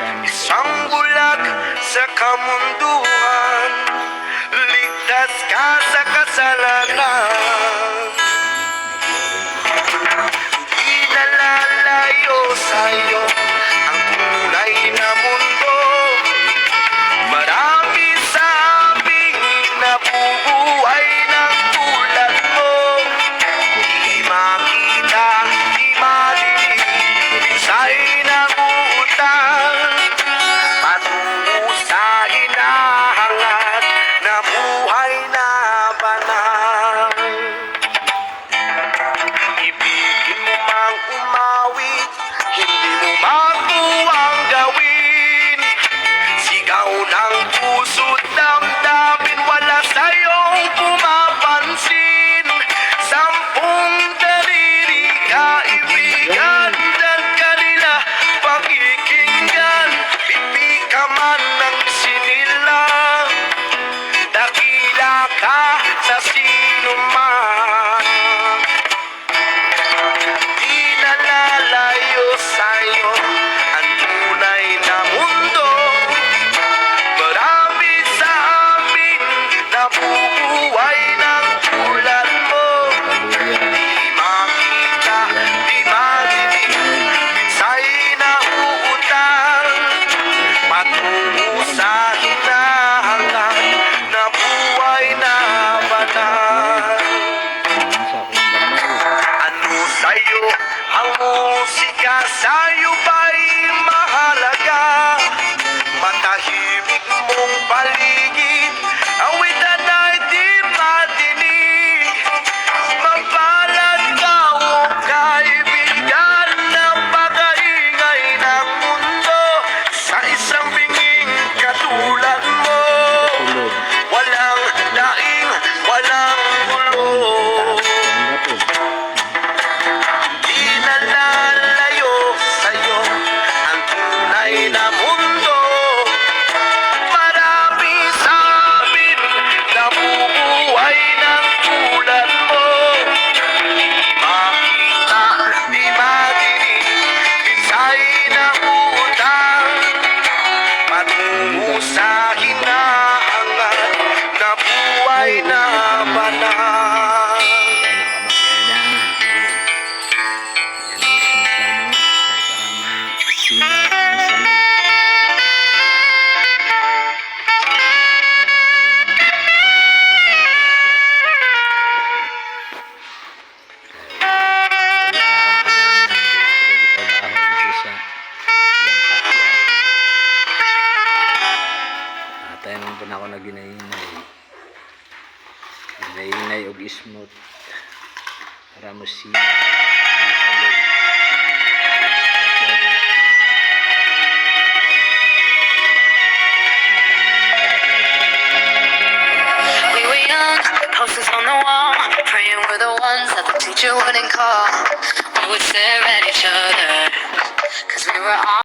Isang bulag sa kamunduhan, ligtas ka sa kasalanan. Di nalalayo sa'yo ang tunay na mundo. Marami sabing nabubuhay ng tulad mo. Di makita, di madinig, minsay nangungutang patungo sa hinahangat na buhay na banal. Ibigin mo mang umawit, hindi mo makuwang gawin. Sigaw ng puso't damdamin, wala sa'yong pumapansin. Sampung daliri kaibigan ng kanila pakikinggan. Pipi ka man ng sinilang, dakila ka sa sinuman. Di nalalayo sa'yo ang tunay na mundo. Marami sa amin nabubuhay ng tulad mo. Di makita, di madinig, minsay nauutang patungo sa hinahangat na buhay na banal. Ano sa'yo ang musika? Sa'yo ba'y mahalaga? Matahimik mong paligid, awitan ay di madinig. Mapalad ka o kaibigan ng pag-aingay ng mundo. Sa isang binging katulad mo, walang daing, walang gulo. Di nalalayo sa'yo ang tunay na mundo. Marami sa amin nabubuhay ng tulad mo. Di makita, di madinig, minsay nauutang patungo sa hinahangat na buhay na banal. Tayo naman po na ako na ginahinay og smooth para mo siya We were young, posters on the wall, praying we're the ones that the teacher wouldn't call. We would stare at each other, 'cause we were all